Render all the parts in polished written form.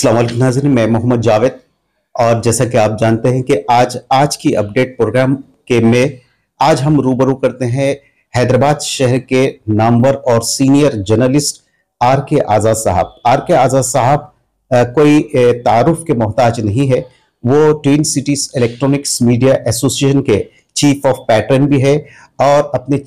अस्सलाम वालेकुम नाज़रीन, मैं मोहम्मद जावेद। और जैसा कि आप जानते हैं कि आज की अपडेट प्रोग्राम के में आज हम रूबरू करते हैं हैदराबाद शहर के नामवर और सीनियर जर्नलिस्ट आर के आज़ाद साहब। आर के आज़ाद साहब कोई तारुफ के मोहताज नहीं है। वो twin cities electronics media association के चीफ ऑफ पैटर्न भी है और अपने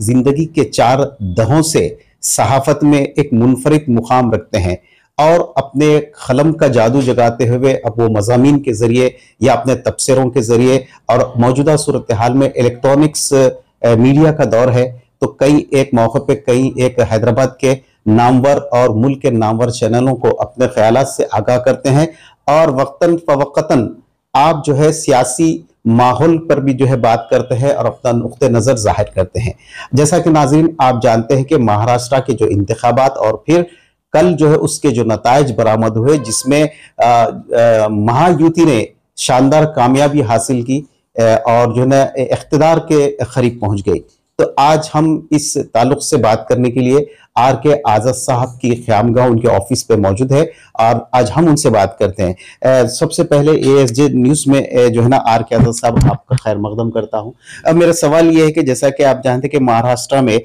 जिंदगी के 4 दहों से सहाफत में एक मुनफरिद मुकाम रखते हैं और अपने कलम का जादू जगाते हुए अब वो मज़ामीन के जरिए या अपने तबसरों के जरिए और मौजूदा सूरत हाल में इलेक्ट्रॉनिक्स मीडिया का दौर है, तो कई एक मौके पे कई एक हैदराबाद के नामवर और मुल्क के नामवर चैनलों को अपने ख्यालात से आगाह करते हैं और वक्तन फवक्तन आप जो है सियासी माहौल पर भी जो है बात करते हैं और अपना नुक्ते नज़र जाहिर करते हैं। जैसा कि नाज़रीन आप जानते हैं कि महाराष्ट्र के जो इंतखाबात और फिर कल जो है उसके जो नताइज बरामद हुए, जिसमें महायुति ने शानदार कामयाबी हासिल की और जो है इख्तिदार के करीब पहुंच गई। तो आज हम इस ताल्लुक से बात करने के लिए आर के आज़ाद साहब की क़यामगाह उनके ऑफिस पे मौजूद है और आज हम उनसे बात करते हैं। सबसे पहले ASJ न्यूज़ में जो है ना आर के आज़ाद साहब आपका खैर मकदम करता हूँ। अब मेरा सवाल ये है कि जैसा कि आप जानते हैं कि महाराष्ट्र में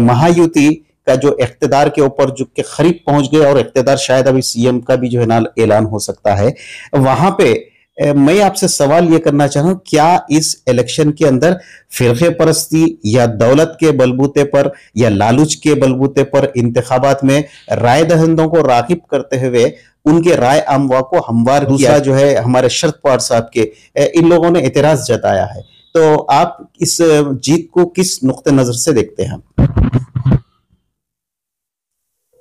महायुति का जो इख्तिदार के ऊपर जो के करीब पहुंच गए और इख्तिदार शायद अभी CM का भी जो है ना ऐलान हो सकता है, वहां पे मैं आपसे सवाल ये करना चाह रहा हूं, क्या इस इलेक्शन के अंदर फिरके परस्ती या दौलत के बलबूते पर या लालूच के बलबूते पर इंतखाबात में राय दहिंदों को रागिब करते हुए उनके राय अमवा को हमवार किया जो है हमारे शरद पवार साहब के इन लोगों ने एतराज जताया है, तो आप इस जीत को किस नुक्ते नजर से देखते हैं?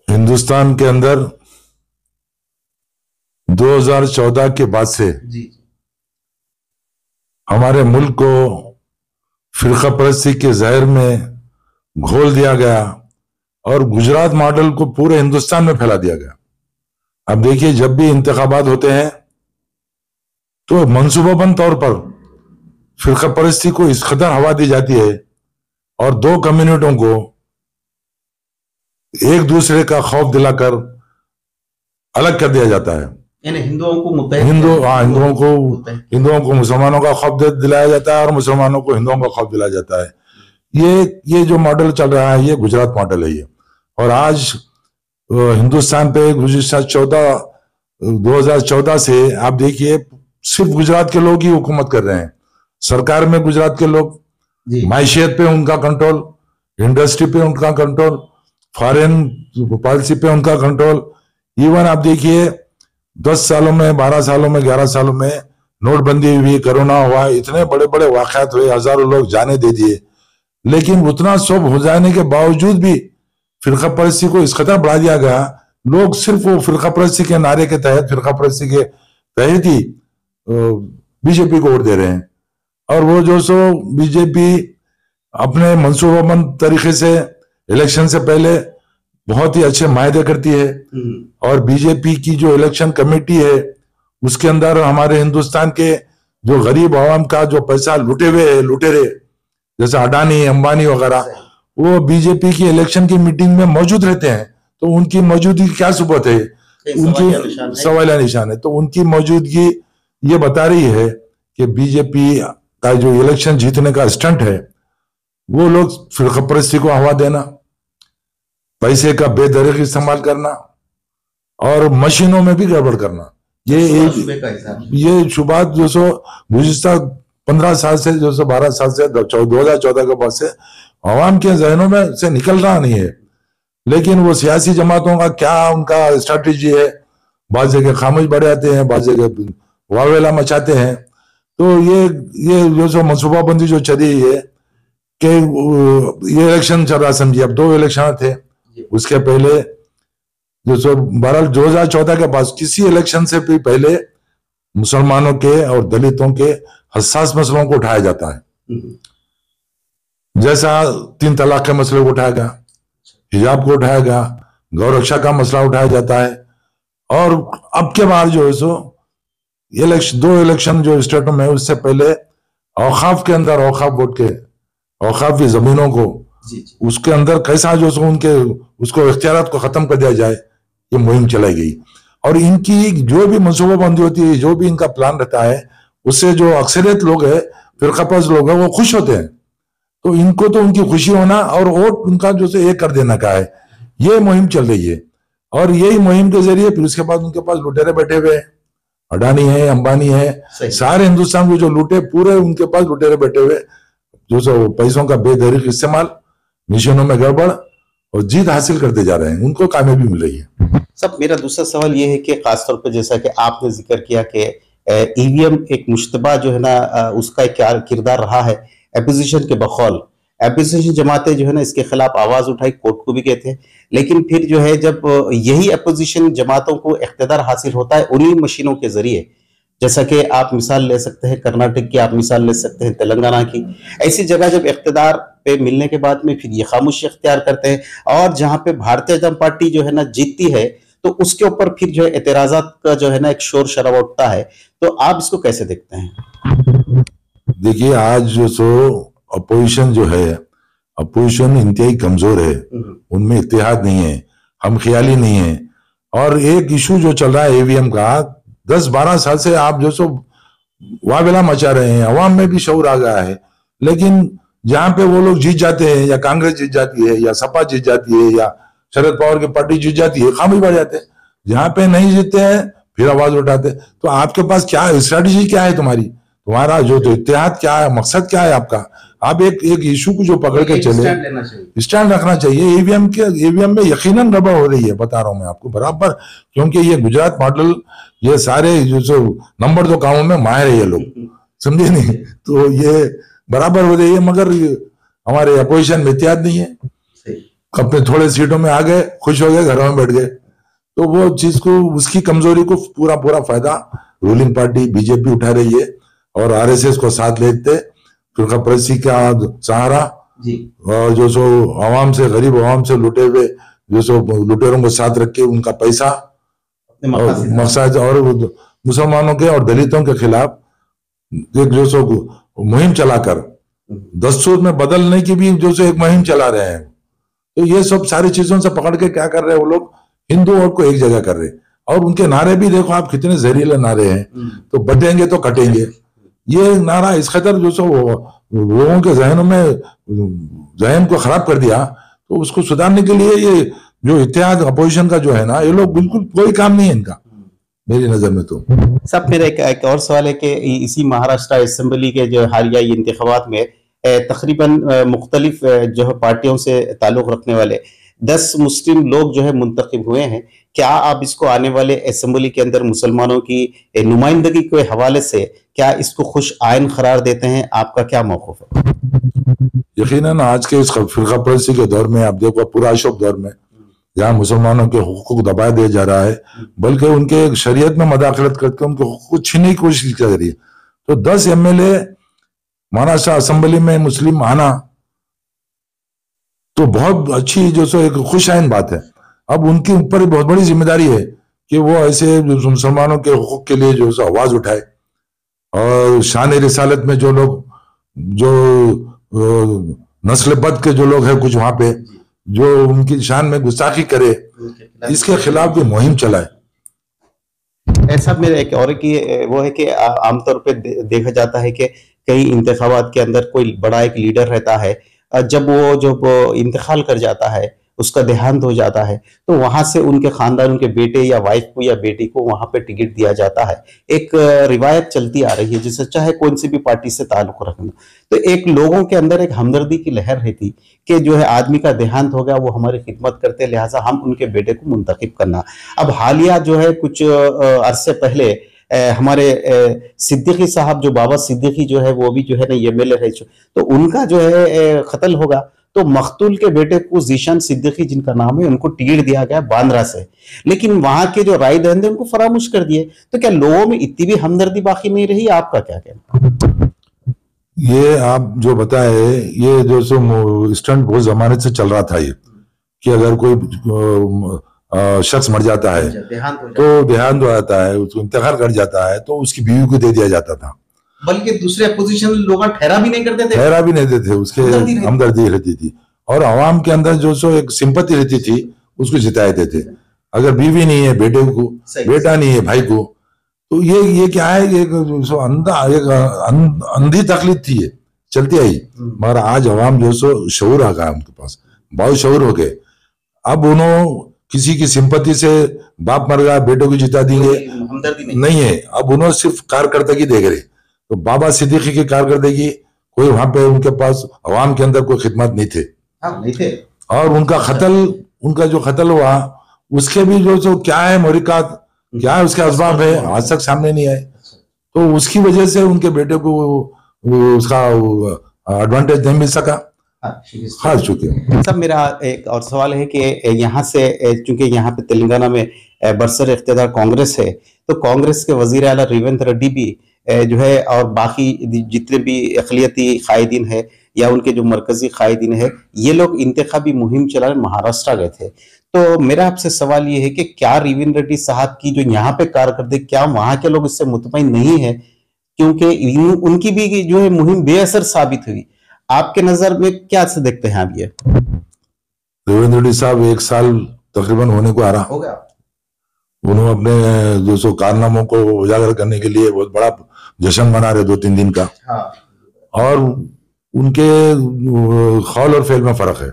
हिंदुस्तान के अंदर 2014 के बाद से हमारे मुल्क को फिरका परस्ती के जहर में घोल दिया गया और गुजरात मॉडल को पूरे हिंदुस्तान में फैला दिया गया। अब देखिए, जब भी इंतखाबात होते हैं तो मंसूबाबंद तौर पर फिरका परस्ती को इस कदर हवा दी जाती है और 2 कम्युनिटियों को एक दूसरे का खौफ दिलाकर अलग कर दिया जाता है। हिंदुओं को मुसलमानों का खौफ दिलाया जाता है और मुसलमानों को हिंदुओं का खौफ दिलाया जाता है। ये जो मॉडल चल रहा है ये गुजरात मॉडल है ये। और आज हिंदुस्तान पे 2014 से आप देखिए सिर्फ गुजरात के लोग ही हुकूमत कर रहे हैं। सरकार में गुजरात के लोग, मायशियत पे उनका कंट्रोल, इंडस्ट्री पे उनका कंट्रोल, फॉरेन पॉलिसी पे उनका कंट्रोल। इवन आप देखिए 10 सालों में, 12 सालों में, 11 सालों में नोटबंदी हुई, कोरोना हुआ, इतने बड़े बड़े वाकयात हुए, हजारों लोग जाने दे दिए, लेकिन उतना सब हो जाने के बावजूद भी फिरका परस्ती को इस कदर बढ़ा दिया गया। लोग सिर्फ वो फिरका परस्ती के नारे के तहत, फिरका परस्ती के तहत ही बीजेपी को वोट दे रहे हैं। और वो जो सो बीजेपी अपने मंसूबाबंद तरीके से इलेक्शन से पहले बहुत ही अच्छे मायदे करती है और बीजेपी की जो इलेक्शन कमेटी है उसके अंदर हमारे हिंदुस्तान के जो गरीब आवाम का जो पैसा लुटे हुए है, लुटेरे जैसे अडानी, अंबानी वगैरह, वो बीजेपी की इलेक्शन की मीटिंग में मौजूद रहते हैं। तो उनकी मौजूदगी क्या सबूत है? उनकी सवालिया निशान है। तो उनकी मौजूदगी ये बता रही है कि बीजेपी का जो इलेक्शन जीतने का स्टंट है वो लोग फिरका परस्ती को हवा देना, पैसे का बेदरीकी इस्तेमाल करना और मशीनों में भी गड़बड़ करना, ये शुबात जो सो गुज़िश्ता 15 साल से, जो सो 12 साल से 2014 के बाद से अवाम के जहनों में से निकल रहा नहीं है। लेकिन वो सियासी जमातों का क्या उनका स्ट्रैटेजी है, बाज़ जगह खामोश बढ़ जाते हैं, बाज़ जगह वावेला मचाते हैं। तो ये जो सो मनसूबाबंदी जो चली है कि ये इलेक्शन चल रहा, समझिए अब 2 इलेक्शन थे, उसके पहले जो सो 2014 के बाद किसी इलेक्शन से भी पहले मुसलमानों के और दलितों के हसास मसलों को उठाया जाता है। जैसा 3 तलाक के मसले को उठाया गया, हिजाब को उठाया गया, गौरक्षा का मसला उठाया जाता है। और अब के बाद जो है सो 2 इलेक्शन जो स्टेटों में, उससे पहले औकाफ के अंदर, औकाफ बोर्ड के औकाफ की जमीनों को उसके अंदर कैसा जो उनके उसको इख्तियारात को खत्म कर दिया जाए, ये मुहिम चलाई गई। और इनकी जो भी मनसूबाबंदी होती है, जो भी इनका प्लान रहता है, उससे जो अक्सरियत लोग है, फिरकापरस्त लोग है, वो खुश होते हैं। तो इनको तो उनकी खुशी होना और वोट उनका जो से एक कर देना का है, ये मुहिम चल रही है। और यही मुहिम के जरिए फिर उसके बाद उनके पास लुटेरे बैठे हुए हैं, अडानी है, अंबानी है, सारे हिंदुस्तान को जो लूटे पूरे उनके पास लुटेरे बैठे हुए, जो सो पैसों का बेदरीक इस्तेमाल, मिशनों में गड़बड़ और जीत हासिल करते जा रहे हैं, उनको कामयाबी मिल रही है। सब मेरा दूसरा सवाल ये है कि खासतौर पर जैसा कि आपने जिक्र किया कि ईवीएम एक मुश्तबा जो है ना उसका क्या किरदार रहा है एपोजिशन के बखौल, एपोजिशन जमातें जो है ना इसके खिलाफ आवाज उठाई, कोर्ट को भी गए थे, लेकिन फिर जो है जब यही एपोजिशन जमातों को इख्तियार हासिल होता है उन्हीं मशीनों के जरिए, जैसा कि आप मिसाल ले सकते हैं कर्नाटक की, आप मिसाल ले सकते हैं तेलंगाना की, ऐसी जगह जब इख्तियार पे मिलने के बाद में फिर ये खामोशी इख्तियार करते हैं, और जहां पे भारतीय जनता पार्टी जो है ना जीतती है तो उसके ऊपर फिर जो है एतराजात का जो है ना एक शोर शराबा उठता है। तो आप इसको कैसे देखते हैं? देखिए, आज जो सो अपोजिशन जो है, अपोजिशन इंतहाई कमजोर है, उनमें इत्तेहाद नहीं है, हम ख्याली नहीं है। और एक इशू जो चल रहा है ईवीएम का, 10-12 साल से आप जो सो वावेला मचा रहे हैं, अवाम में भी शऊर आ गया है, लेकिन जहां पे वो लोग जीत जाते हैं, या कांग्रेस जीत जाती है, या सपा जीत जाती है, या शरद पवार की पार्टी जीत जाती है, खामोश बढ़ जाते हैं। जहां पे नहीं जीतते हैं फिर आवाज उठाते। तो आपके पास क्या स्ट्रेटेजी, क्या है तुम्हारा जो तो इत्तेहाद क्या है, मकसद क्या है आपका? आप एक इशू को जो पकड़ के चले, स्टैंड रखना चाहिए। ईवीएम में यकीनन गड़बड़ हो रही है, बता रहा हूं मैं आपको बराबर, क्योंकि ये गुजरात मॉडल, ये सारे जो नंबर 2 कामों में माहिर है ये लोग, समझे नहीं? तो ये बराबर हो रही है, मगर हमारे अपोजिशन में इत्तेहाद नहीं है। अपने थोड़े सीटों में आ गए, खुश हो गए, घरों में बैठ गए। तो वो चीज को, उसकी कमजोरी को पूरा फायदा रूलिंग पार्टी बीजेपी उठा रही है, और आरएसएस को साथ लेते फिरकापरस्ती का सहारा, और जो सो आवाम से, गरीब आवाम से लुटे हुए जो सो लुटेरों को साथ रख के उनका पैसा मकसद, और मुसलमानों के और दलितों के खिलाफ एक जो सो मुहिम चलाकर दस्तूर में बदलने की भी जो सो एक मुहिम चला रहे हैं। तो ये सब सारी चीजों से पकड़ के क्या कर रहे हैं वो लोग, हिंदू वोट को एक जगह कर रहे हैं। और उनके नारे भी देखो आप, कितने जहरीले नारे हैं, तो बटेंगे तो कटेंगे, ये नारा इस कदर जो सो लोगों के जहनों में जहन को खराब कर दिया। तो उसको सुधारने के लिए ये जो इत्तेहाद अपोजिशन का जो है ना, ये लोग बिल्कुल कोई काम नहीं है इनका, मेरी नजर में। तो सब मेरा एक और सवाल है कि इसी महाराष्ट्र असेंबली के जो हालिया इंतखाबात में तकरीबन मुख्तलिफ जो है पार्टियों से ताल्लुक रखने वाले 10 मुस्लिम लोग जो है मुंतखब हुए हैं। क्या आप इसको आने वाले असेंबली के अंदर मुसलमानों की नुमाइंदगी के हवाले से क्या इसको खुश आइन करार देते हैं? आपका क्या मौक़िफ़ है? यकीनन आज के इस फिरकापरस्ती के दौर में, आप देखो पूरा अशोक दौर में, जहाँ मुसलमानों के हुकूक दबाया दिया जा रहा है, बल्कि उनके शरीयत में मदाखलत करके उनके हुकूक छीनने की कोशिश की जा रही है। तो 10 एमएलए महाराष्ट्र असेंबली में मुस्लिम आना तो बहुत अच्छी जो सो एक खुश आइन बात है। अब उनके ऊपर बहुत बड़ी जिम्मेदारी है कि वो ऐसे मुसलमानों के हुकूक के लिए जो सो आवाज उठाए, और शान रिसालत में जो लोग, जो नस्लबद के जो लोग हैं कुछ वहां पे, जो उनकी शान में गुस्ताखी करे, इसके खिलाफ भी मुहिम चलाए। ऐसा मेरा एक और की वो है कि आमतौर पे देखा जाता है कि कई इंतखाबात के अंदर कोई बड़ा एक लीडर रहता है, जब वो इंतकाल कर जाता है, उसका देहांत हो जाता है, तो वहां से उनके खानदान, उनके बेटे या वाइफ को या बेटी को वहां पे टिकट दिया जाता है। एक रिवायत चलती आ रही है, जिससे चाहे कौन सी भी पार्टी से ताल्लुक रखना, तो एक लोगों के अंदर एक हमदर्दी की लहर रहती कि जो है आदमी का देहांत हो गया, वो हमारी खिदमत करते, लिहाजा हम उनके बेटे को मुंतखब करना। अब हालिया जो है कुछ अरसे पहले हमारे सिद्दीकी साहब, जो बाबा सिद्दीकी जो है, वो भी जो है ना एमएलए रह चुके, तो उनका जो है कत्ल होगा, तो मखतूल के बेटे को जीशान सिद्दीकी जिनका नाम है, उनको टिकट दिया गया बांद्रा से, लेकिन वहां के जो राय दहिंदे उनको फरामोश कर दिए। तो क्या लोगों में इतनी भी हमदर्दी बाकी नहीं रही? आपका क्या कहना? ये आप जो बताए, ये जो सो स्टंट बहुत जमाने से चल रहा था, ये कि अगर कोई शख्स मर जाता है तो देहांत हो जाता है, उसको इंतकाल कर जाता है, तो उसकी बीवी को दे दिया जाता था, बल्कि दूसरे अपोजिशन लोग ठहरा भी नहीं करते थे, उसके हमदर्दी रहती थी, और आवाम के अंदर जो सो एक सिंपैथी रहती थी, उसको जिताए देते थे। अगर बीवी नहीं है बेटे को, बेटा नहीं है भाई को, तो ये क्या है, अंधी तकलीफ थी ये चलती आई। मगर आज अवाम जो सो शऊर आ गया उनके पास, बहुत शऊर हो गए। अब उन्होंने किसी की सिंपत्ति से बाप मर गया बेटों को जिता देंगे नहीं है, अब उन्होंने सिर्फ कारकर्दगी देख रहे। तो बाबा सिद्दीकी की कारकर्दगी, कोई वहां पे उनके पास अवाम के अंदर कोई खिदमत नहीं थे, नहीं थे। और उनका जो कत्ल हुआ उसके भी जो क्या है मोहरिकात, क्या है उसके असबाब है, आज तक सामने नहीं आए। तो उसकी वजह से उनके बेटे को उसका एडवांटेज नहीं मिल सका। हाँ चुके। सब मेरा एक और सवाल है कि यहाँ से, चूंकि यहाँ पे तेलंगाना में बरसर इख्तियार कांग्रेस है, तो कांग्रेस के वजीर आला रेवंत रेड्डी भी जो है, और बाकी जितने भी अक़लियती कायदीन है या उनके जो मरकजी कायदीन है, ये लोग इंतखाबी मुहिम चलाने महाराष्ट्र गए थे। तो मेरा आपसे सवाल ये है कि क्या रेवंत रेड्डी साहब की जो यहाँ पे कारकर्दगी, क्या वहां के लोग इससे मुतमईन नहीं है? क्योंकि उनकी भी जो है मुहिम बेअसर साबित हुई। आपके नजर में क्या से देखते हैं आप ये? रेवंत रेड्डी साहब 1 साल तकरीबन होने को आ रहा हो गया। उन्होंने अपने जो सो कारनामों को उजागर करने के लिए बहुत बड़ा जश्न मना रहे 2-3 दिन का। हाँ। और उनके खौल और फेल में फर्क है।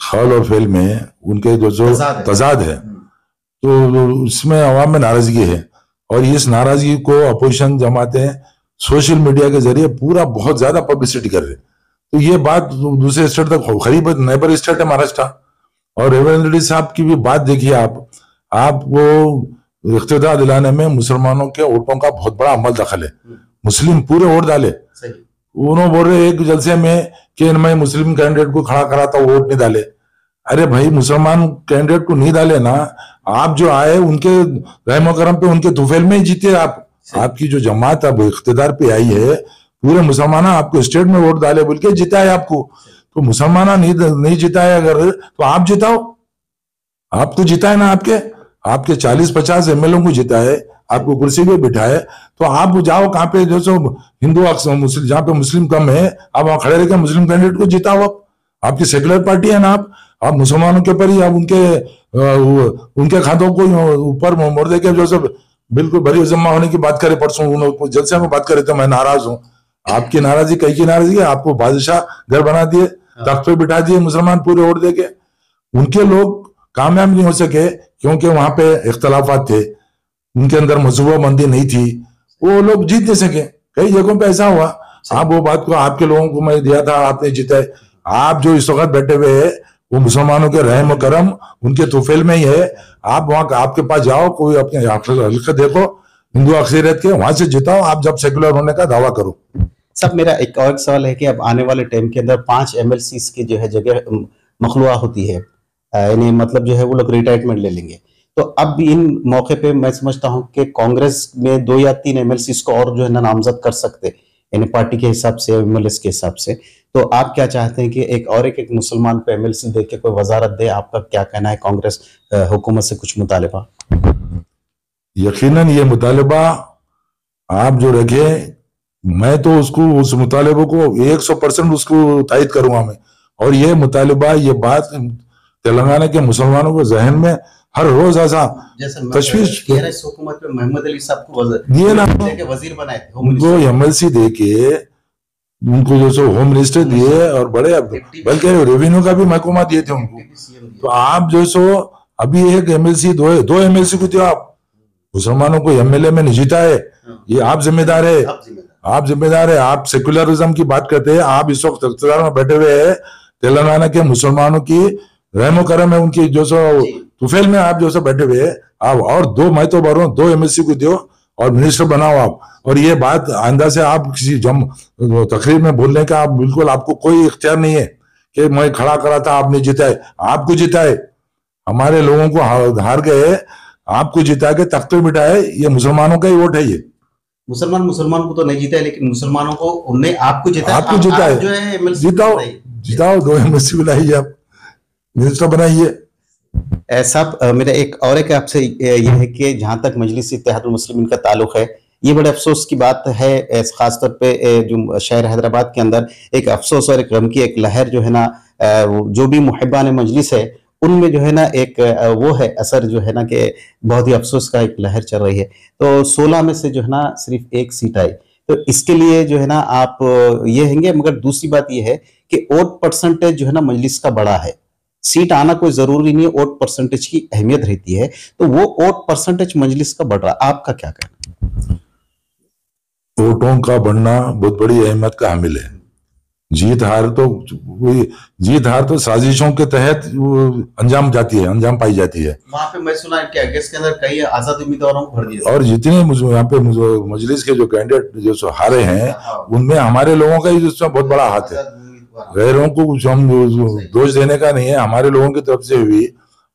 खौल और फेल में उनके जो तजाद है, तो उसमें अवाम में नाराजगी है। और इस नाराजगी को अपोजिशन जमातें सोशल मीडिया के जरिए पूरा बहुत ज्यादा पब्लिसिटी कर रहे। तो ये बात दूसरे स्टेट तक करीब नेबर स्टेट है महाराष्ट्र। और रेवंत रेड्डी साहब की भी बात देखिए आप वो इख्तियार दिलाने में मुसलमानों के वोटों का बहुत बड़ा अमल दखल है। मुस्लिम पूरे वोट डाले। उन्होंने बोल रहे एक जलसे में कि मैं मुस्लिम कैंडिडेट को खड़ा करा था, वोट नहीं डाले। अरे भाई, मुसलमान कैंडिडेट को नहीं डाले ना, आप जो आए उनके रहमो करम पे, उनके तुफेल में ही जीते आप। आपकी जो जमात अब इख्तियार पे आई है, पूरे मुसलमान आपको स्टेट में वोट डाले बोल के जिताए आपको। तो मुसलमान नहीं जिताए अगर, तो आप जिताओ। आप तो जिताए ना, आपके 40-50 एमएलए को जिताए, आपको कुर्सी पे बिठाए। तो आप जाओ कहाँ पे जो सो हिंदू मुस्लिम, जहाँ पे मुस्लिम कम है, आप वहां खड़े रहकर मुस्लिम कैंडिडेट को जिताओ। आपकी सेक्युलर पार्टी है ना, आप मुसलमानों के ऊपर ही आप उनके खातों को ऊपर मोड़ दे के जो सब बिल्कुल भरी जमा होने की बात करे। परसों जलसे में बात करे तो मैं नाराज हूँ। आपकी नाराजगी कई की नाराजगी है? आपको बादशाह घर बना दिए, तख्त पे बिठा दिए मुसलमान पूरे वोट दे के। उनके लोग कामयाब नहीं हो सके क्योंकि वहां पे इख्तलाफात थे, उनके अंदर मजहबबंदी नहीं थी, वो लोग जीत नहीं सके। कई जगहों पे ऐसा हुआ। आप वो बात को आपके लोगों को मैं दिया था, आपने जीता। आप जो इस वक्त बैठे हुए है वो मुसलमानों के रहम करम उनके तुफेल में ही है। आप वहां आपके पास जाओ, कोई अपने हल्के देखो हिंदू अक्सरियत के, वहां से जिताओ। आप जब सेकुलर होने का दावा करो। सब मेरा एक और सवाल है कि अब आने वाले टाइम के अंदर 5 MLC की जो है जगह मखलूआ होती है, यानी मतलब जो है वो लोग रिटायरमेंट ले लेंगे। तो अब इन मौके पे मैं समझता हूं कि कांग्रेस में 2 या 3 MLC को और जो है ना नामजद कर सकते, यानी पार्टी के हिसाब से, MLS के हिसाब से। तो आप क्या चाहते हैं कि एक मुसलमान पे MLC दे के कोई वजारत दे? आपका क्या कहना है? कांग्रेस हुकूमत से कुछ मुतालिबा? यकीनन ये मुतालिबा आप जो रखे, मैं तो उस मुतालिबे को 100% उसको तायद करूंगा मैं। और ये मुतालिबा, ये बात तेलंगाना के मुसलमानों के जहन में हर रोज ऐसा तशवीश। हुकूमत में मोहम्मद अली साहब को वजीर बनाए थे, उनको MLC दे के उनको जो सो होम मिनिस्टर दिए और बड़े, बल्कि रेवेन्यू का भी महकमा दिए थे उनको। तो आप जो सो अभी एक MLC दो MLC को दिया आप, मुसलमानों को MLA में नहीं जीता है। ये आप जिम्मेदार है, आप जिम्मेदार है। आप सेकुलरिज्म की बात करते हैं। आप इस वक्त इख्तियार में बैठे हुए हैं, तेलंगाना के मुसलमानों की रहमो करम है उनकी जो सो तुफेल में आप जो सो बैठे हुए हैं। आप और 2 मैं तो बोल रहा हूँ 2 MLC को दो और मिनिस्टर बनाओ आप। और ये बात आइंदा से आप किसी तकरीर में बोलने का आप बिल्कुल, आपको कोई इख्तियार नहीं है कि मैं खड़ा करा था आपने जिताए। आपको जिताए, हमारे लोगों को हार गए, आपको जिता के तख्त पे बिठाए। ये मुसलमानों का ही वोट है। ये मुसलमान को तो नहीं जीता है, लेकिन मुसलमानों को उन्हें आपको जिताया। आपको जिताए, जिताओ 2 MLC बुलाइए, आप मिनिस्टर बनाइए। सब मेरा एक आपसे यह है कि जहां तक मजलिस इत्तेहादुल मुस्लिमीन का ताल्लुक है, ये बड़े अफसोस की बात है, खासतौर पे जो शहर हैदराबाद के अंदर एक अफसोस और एक गम की एक लहर जो है ना, जो भी मुहिब्बान मजलिस है उनमें जो है ना एक वो है असर जो है ना कि बहुत ही अफसोस का एक लहर चल रही है। तो 16 में से जो है ना सिर्फ एक सीट आई, तो इसके लिए जो है ना आप ये हैंगे। मगर दूसरी बात ये है कि वोट परसेंटेज जो है ना मजलिस का बड़ा है, सीट आना कोई जरूरी नहीं है, वोट परसेंटेज की अहमियत रहती है। तो वो वोट परसेंटेज मजलिस का बढ़ रहा, आपका क्या कहना? वोटों का बढ़ना बहुत बड़ी अहमियत का हामिल है। जीत हार तो साजिशों के तहत अंजाम पाई जाती है। वहां पे मैं सुना है कि अगस्त के अंदर कई आजाद उम्मीदवारों को भर दिया, और जितने यहाँ पे मजलिस के जो कैंडिडेट जो हारे हैं उनमें हमारे लोगों का ही उसमें बहुत बड़ा हाथ है। गैरों को हम दोष देने का नहीं है, हमारे लोगों की तरफ से हुई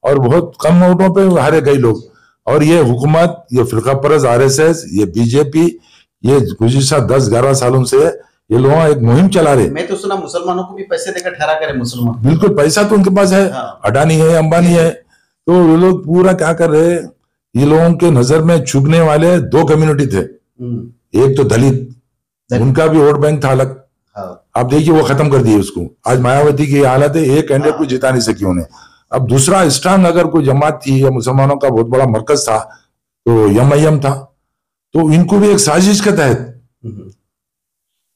और बहुत कम वोटों पे हारे कई लोग। और ये हुकूमत, ये फिरका परस्त आरएसएस, ये बीजेपी, ये गुज़िश्ता 10-11 सालों से ये लोग एक मुहिम चला रहे। मैं तो सुना मुसलमानों को भी पैसे देकर ठहरा करे मुसलमान। बिल्कुल, पैसा तो उनके पास है, अडानी है, अंबानी है। तो ये लोग पूरा क्या कर रहे, ये लोगों के नजर में चुभने वाले दो कम्युनिटी थे। एक तो दलित, उनका भी वोट बैंक था अलग। आप देखिए वो खत्म कर दिए उसको। आज मायावती की हालत है, एक कैंडिडेट को जिता नहीं सकी उन्हें। अब दूसरा स्ट्रांग अगर कोई जमात थी या मुसलमानों का बहुत बड़ा मरकज था तो एमआईएम था। तो इनको भी एक साजिश के तहत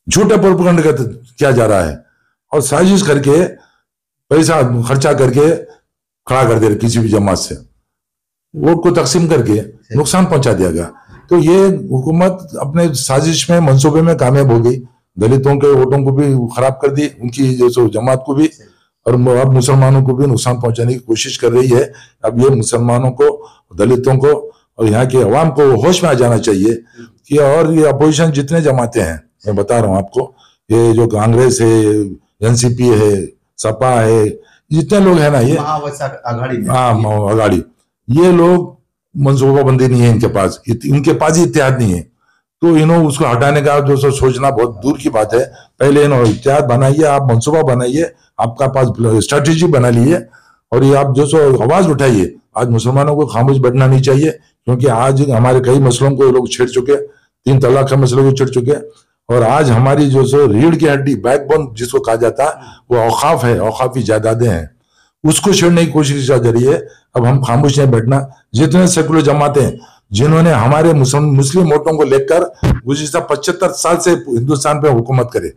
झूठे प्रोपेगेंडा किया जा रहा है और साजिश करके पैसा खर्चा करके खड़ा कर दे रहे किसी भी जमात से, वोट को तकसीम करके नुकसान पहुंचा दिया गया। तो ये हुकूमत अपने साजिश में, मंसूबे में कामयाब हो गई। दलितों के वोटों को भी खराब कर दी, उनकी जो जमात को भी, और अब मुसलमानों को भी नुकसान पहुंचाने की कोशिश कर रही है। अब ये मुसलमानों को, दलितों को और यहाँ के अवाम को होश में आ जाना चाहिए कि, और ये अपोजिशन जितने जमातें हैं, मैं बता रहा हूँ आपको, ये जो कांग्रेस है, एनसीपी है, सपा है, जितने लोग हैं ना, ये अगाड़ी, ये लोग मंसूबाबंदी नहीं है इनके पास, इनके पास ही इत्तेहाद नहीं है। तो इन्होंने उसको हटाने का जो सोचना बहुत दूर की बात है। पहले इन्होंने इत्तेहाद बनाइए, आप मंसूबा बनाइए, आपका पास स्ट्रेटेजी बना लीजिए और ये आप जो आवाज उठाइए। आज मुसलमानों को खामोश बैठना नहीं चाहिए, क्योंकि आज हमारे कई मसलों को ये लोग छेड़ चुके, 3 तलाक के मसले को छेड़ चुके। और आज हमारी जो रीढ़ की हड्डी, बैकबोन जिसको कहा जाता है, वो औकाफ है, औकाफी जायदादें हैं, उसको छेड़ने की कोशिश की जा रही है। अब हम खामोश नहीं बैठना। जितने सेकुलर जमातें जिन्होंने हमारे मुस्लिम वोटों को लेकर गुज़िश्ता 75 साल से हिंदुस्तान पे हुकूमत करे,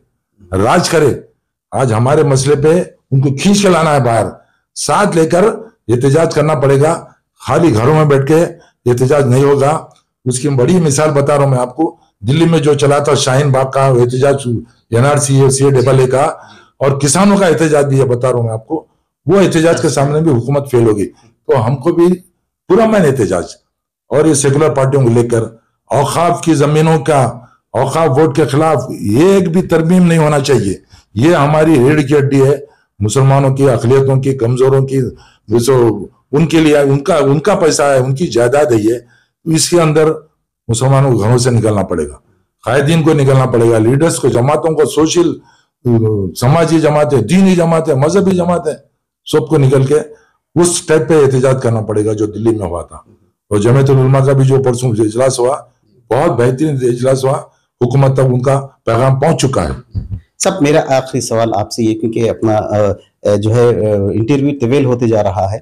राज करे, आज हमारे मसले पे उनको खींच के लाना है बाहर, साथ लेकर एहतजाज करना पड़ेगा। खाली घरों में बैठ के एहतजाज नहीं होगा। उसकी बड़ी मिसाल बता रहा हूं मैं आपको। दिल्ली में जो चला था शाहीन बाग का एहतजाज, एनआरसी CAA का, और किसानों का एहतजाज भी है, बता रहा हूं मैं आपको। वो एहतजाज के सामने भी हुकूमत फेल होगी। तो हमको भी पूरा मैन एहतजाज, और ये सेकुलर पार्टियों को लेकर औकाफ की जमीनों का, औकाफ वोट के खिलाफ एक भी तरमीम नहीं होना चाहिए। ये हमारी रीढ़ की हड्डी है, मुसलमानों की, अकलियतों की, कमजोरों की, जो उनके लिए उनका पैसा है, उनकी जायदाद है ये। तो इसके अंदर मुसलमानों को घरों से निकलना पड़ेगा, कायदीन को निकलना पड़ेगा, लीडर्स को, जमातों को, सोशल समाजी जमातें, दीनी जमातें, मजहबी जमातें, सबको निकल के उस स्टेप पे एहतजाज करना पड़ेगा जो दिल्ली में हुआ था। और जमीयतुल उलमा का भी जो परसों इजलास हुआ, बहुत बेहतरीन इजलास हुआ, हुकूमत तक उनका पैगाम पहुंच चुका है। सब मेरा आखिरी सवाल आपसे ये, क्योंकि अपना जो है इंटरव्यू तवेल होते जा रहा है,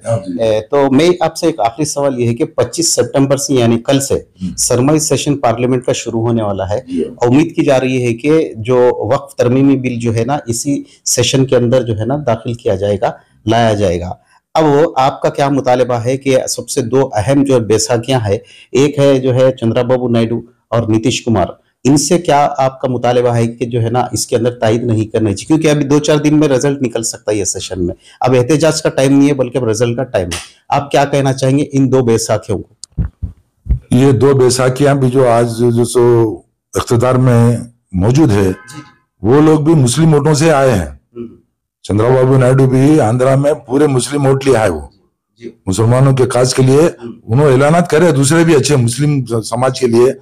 तो मैं आपसे एक आखिरी सवाल ये है कि 25 सितंबर से यानी कल से सरमाई सेशन पार्लियामेंट का शुरू होने वाला है। उम्मीद की जा रही है कि जो वक्फ तरमीमी बिल जो है ना इसी सेशन के अंदर जो है ना दाखिल किया जाएगा, लाया जाएगा। अब आपका क्या मुतालिबा है कि सबसे 2 अहम जो बैसाखियां हैं, एक है जो है चंद्रबाबू नायडू और नीतीश कुमार, इनसे क्या आपका मुतालिबा है कि जो है ना इसके अंदर तायद नहीं करनी चाहिए, क्योंकि अभी 2-4 दिन में रिजल्ट निकल सकता है ये सेशन में। अब एहतजाज का टाइम नहीं है बल्कि अब रिजल्ट का टाइम है। आप क्या कहना चाहेंगे इन 2 बैसाखियों को? ये 2 बैसाखियां भी जो आज जो इख्तिदार में मौजूद है, वो लोग भी मुस्लिम वोटों से आए हैं। चंद्रबाबू नायडू भी आंध्रा में पूरे मुस्लिम वोट लिए आए, वो मुसलमानों के काज के लिए उन्होंने ऐलानात करे, दूसरे भी अच्छे मुस्लिम समाज के लिए,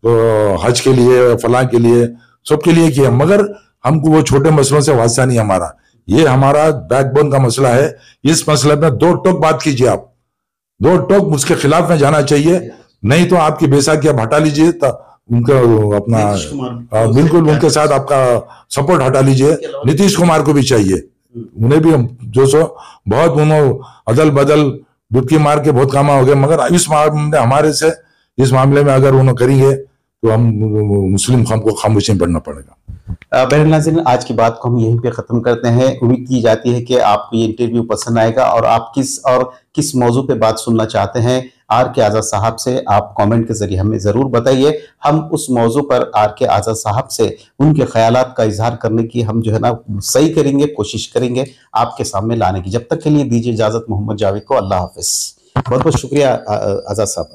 तो हज के लिए, फलां के लिए, सबके लिए किया। मगर हमको वो छोटे मसलों से वास्ता नहीं हमारा, ये हमारा बैकबोन का मसला है। इस मसले में 2 टोक बात कीजिए, आप 2 टोक उसके खिलाफ में जाना चाहिए, नहीं तो आपकी बैसाखी आप हटा लीजिए, उनका अपना बिल्कुल उनके साथ आपका सपोर्ट हटा लीजिए। नीतीश कुमार को भी चाहिए, उन्हें भी हम जो सो बहुत उन्होंने अदल बदल डुबकी मार के बहुत कामा हो गए, मगर इस मामले हमारे से इस मामले में अगर उन्होंने करेंगे तो हम मुस्लिम कौम को खामोशी में पढ़ना पड़ेगा। बहरहाल नाज़रीन, आज की बात को हम यहीं पे खत्म करते हैं। उम्मीद की जाती है कि आपको ये इंटरव्यू पसंद आएगा और आप किस मौजू पे बात सुनना चाहते हैं आर के आज़ाद साहब से, आप कमेंट के जरिए हमें जरूर बताइए। हम उस मौजू पर आर के आज़ाद साहब से उनके ख्यालात का इजहार करने की हम जो है ना सही करेंगे, कोशिश करेंगे आपके सामने लाने की। जब तक के लिए दीजिए इजाजत मोहम्मद जावेद को। अल्लाह हाफिज। बहुत बहुत शुक्रिया आज़ाद साहब।